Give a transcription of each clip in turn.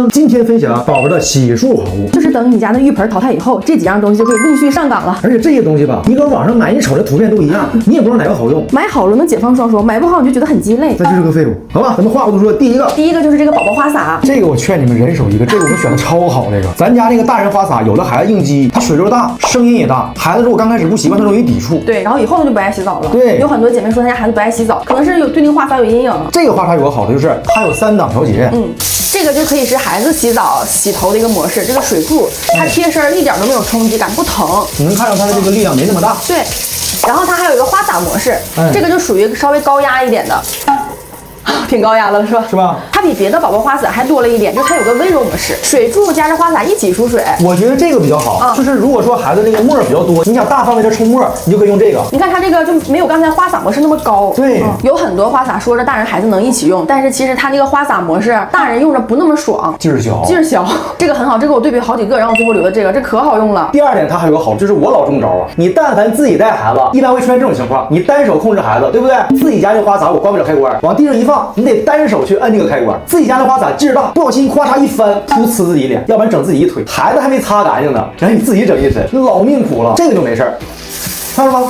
当，今天分享宝宝的洗漱好物，就是等你家的浴盆淘汰以后，这几样东西就可以陆续上岗了。而且这些东西吧，你搁网上买，你瞅着图片都一样，你也不知道哪个好用。买好了能解放双手，买不好你就觉得很鸡肋，那就是个废物。好吧，咱们话不多说，第一个就是这个宝宝花洒，这个我劝你们人手一个，这个我们选的超好。这个咱家那个大人花洒，有的孩子应激，它水流大，声音也大，孩子如果刚开始不习惯，他容易抵触。对，然后以后他就不爱洗澡了。对，有很多姐妹说她家孩子不爱洗澡，可能是对那个花洒有阴影。这个花洒有个好的就是它有3档调节。这个就可以是孩子洗澡洗头的一个模式。这个水柱它贴身一点都没有冲击感，不疼。你能看到它的这个力量没那么大。对，然后它还有一个花洒模式，这个就属于稍微高压一点的。挺高压了是吧？是吧？它比别的宝宝花洒还多了一点，就是它有个温柔模式，水柱加上花洒一起输水。我觉得这个比较好，就是如果说孩子那个沫比较多，你想大范围的冲沫，你就可以用这个。你看它这个就没有刚才花洒模式那么高。对，有很多花洒说着大人孩子能一起用，但是其实它那个花洒模式大人用着不那么爽，劲儿小，这个很好，这个我对比好几个，然后我最后留的这可好用了。第二点，它还有个好处，就是我老中招啊，你但凡自己带孩子，一般会出现这种情况，你单手控制孩子，对不对？自己家这花洒我关不了开关，往地上一放，你得单手去摁这个开关。自己家的花洒劲儿大，不小心咵嚓一翻，噗呲自己脸，要不然整自己一腿，孩子还没擦干净呢，然后你自己整一身，老命苦了。这个就没事儿，看着吗？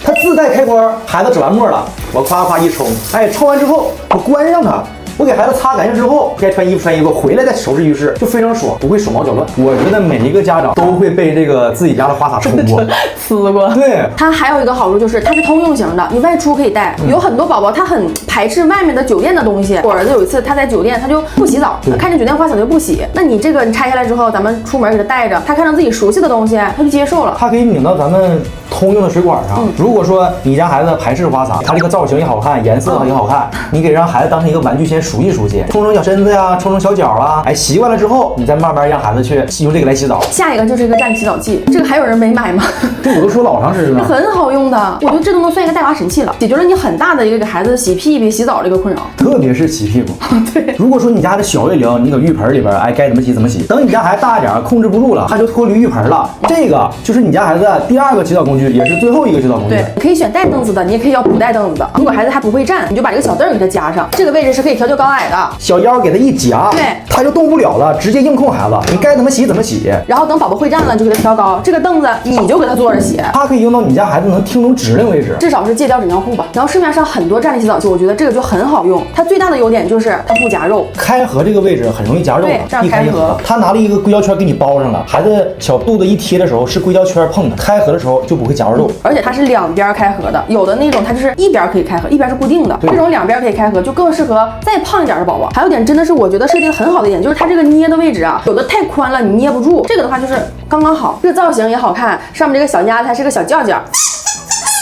它自带开关，孩子整完沫了，我夸夸一冲，哎，冲完之后我关上它。我给孩子擦干净之后，该穿衣服，回来再收拾浴室就非常爽，不会手忙脚乱。我觉得每一个家长都会被这个自己家的花洒冲过、呲过。对，它还有一个好处就是它是通用型的，你外出可以带。有很多宝宝他很排斥外面的酒店的东西。我儿子有一次他在酒店他就不洗澡，看见酒店花洒就不洗。那你这个你拆下来之后，咱们出门给他带着，他看到自己熟悉的东西，他就接受了。它可以拧到咱们通用的水管上。如果说你家孩子排斥花洒，它这个造型也好看，颜色也好看，你给让孩子当成一个玩具先熟悉熟悉。冲小身子呀，冲小脚啊，哎，习惯了之后，你再慢慢让孩子去用这个来洗澡。下一个就是一个站洗澡器，这个还有人没买吗？这我都说老长时间了，很好用的，我觉得这都能算一个带娃神器了，解决了你很大的一个给孩子洗屁屁、洗澡这个困扰，特别是洗屁股。对，如果说你家的小月龄，你搁浴盆里边，哎，该怎么洗怎么洗。等你家孩子大一点，控制不住了，他就脱离浴盆了。这个就是你家孩子第2个洗澡工具，也是最后一个洗澡工具。对，你可以选带凳子的，你也可以要不带凳子的。如果孩子还不会站，你就把这个小凳给他加上，这个位置是可以调节高矮的。小腰给他一夹，对，他就动不了了，直接硬控孩子，你该怎么洗怎么洗。然后等宝宝会站了，就给他调高。这个凳子你就给他坐着洗，它可以用到你家孩子能听懂指令为止，至少是戒掉纸尿裤吧。然后市面上很多站立洗澡器，我觉得这个就很好用。它最大的优点就是它不夹肉，开合这个位置很容易夹肉。对，这样开合，它拿了一个硅胶圈给你包上了，孩子小肚子一贴的时候是硅胶圈碰的，开合的时候就不会夹肉。而且它是2边开合的，有的那种它就是一边可以开合，一边是固定的，这种2边可以开合就更适合再胖一点的宝宝。还有点真的是我觉得设计很好的一点，就是它这个捏的位置啊，有的太宽了你捏不住，这个的话就是刚刚好，这个造型也好看，上面这个小鸭子还是个小叫叫，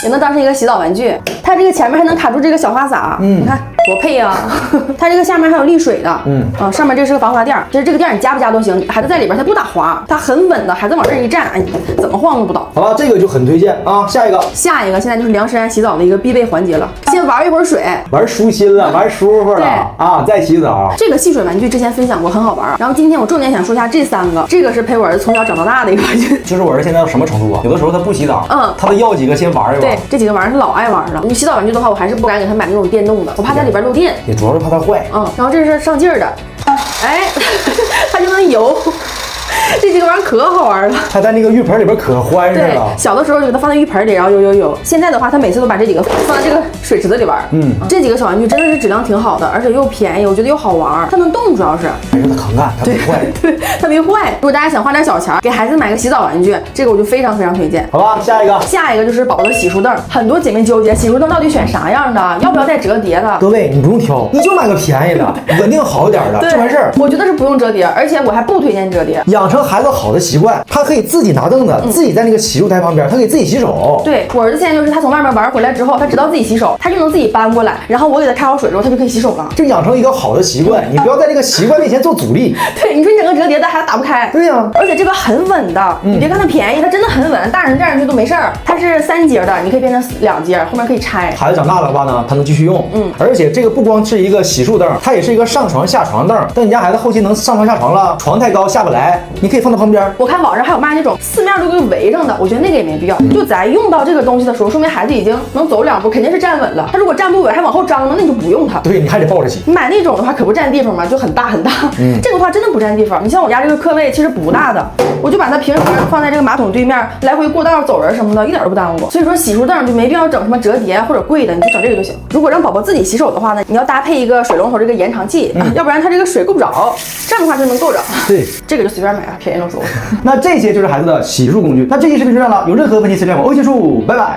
也能当成一个洗澡玩具。它这个前面还能卡住这个小花洒，你看多配啊！它这个下面还有沥水的，上面这是个防滑垫，其实这个垫你夹不夹都行，孩子在里边它不打滑，它很稳的，孩子往这一站，哎，怎么晃都不倒。好了，这个就很推荐啊。下一个现在就是梁诗安洗澡的一个必备环节了，先玩一会儿水，玩舒心了，玩舒服了啊，再洗澡。这个戏水玩具之前分享过，很好玩。然后今天我重点想说一下这3个，这个是陪我儿子从小长到大的一个玩具。就是我儿子现在到什么程度啊？有的时候他不洗澡，他得要几个先玩一玩。对，这几个玩意儿是老爱玩了。你洗澡玩具的话，我还是不敢给他买那种电动的，我怕在里边漏电，也主要是怕它坏。然后这是上劲儿的，哎，它就能游。这几个玩意儿可好玩了，它在那个浴盆里边可欢实了。小的时候就给它放在浴盆里，然后游。现在的话，它每次都把这几个放在这个水池子里玩。这几个小玩具真的是质量挺好的，而且又便宜，我觉得又好玩。它能动，主要是还是它抗干，它没坏。对，它没坏。如果大家想花点小钱给孩子买个洗澡玩具，这个我就非常非常推荐。好吧，下一个就是宝宝的洗漱凳。很多姐妹纠结洗漱凳到底选啥样的，要不要带折叠的？各位，你不用挑，你就买个便宜的，稳定好一点的，就完事儿。我觉得是不用折叠，而且我还不推荐折叠。养成孩子好的习惯，他可以自己拿凳子，自己在那个洗漱台旁边，他可以自己洗手。对，我儿子现在就是他从外面玩回来之后，他知道自己洗手，他就能自己搬过来，然后我给他开好水之后，他就可以洗手了。这养成一个好的习惯，你不要在这个习惯面前做阻力。对，你说你整个折叠的孩子打不开。对呀，而且这个很稳的，你别看它便宜，它真的很稳，大人站上去都没事儿。它是3节的，你可以变成2节，后面可以拆。孩子长大了的话呢，他能继续用。而且这个不光是一个洗漱凳，它也是一个上床下床凳。等你家孩子后期能上床下床了，床太高下不来，你可以放到在旁边。我看网上还有卖那种四面都给围上的，我觉得那个也没必要。就咱用到这个东西的时候，说明孩子已经能走2步，肯定是站稳了。他如果站不稳还往后张呢，那你就不用它。对，你还得抱着骑。你买那种的话可不占地方嘛，就很大很大。这个的话真的不占地方。你像我家这个客位其实不大的，我就把它平时放在这个马桶对面，来回过道走人什么的，一点都不耽误我。所以说洗漱凳就没必要整什么折叠或者贵的，你就整这个就行。如果让宝宝自己洗手的话呢，你要搭配一个水龙头这个延长器，要不然它这个水够不着，这样的话就能够着。对，这个就随便买啊，便宜了说。那这些就是孩子的洗漱工具。那这期视频就这样了，有任何问题私信我欧技术，拜拜。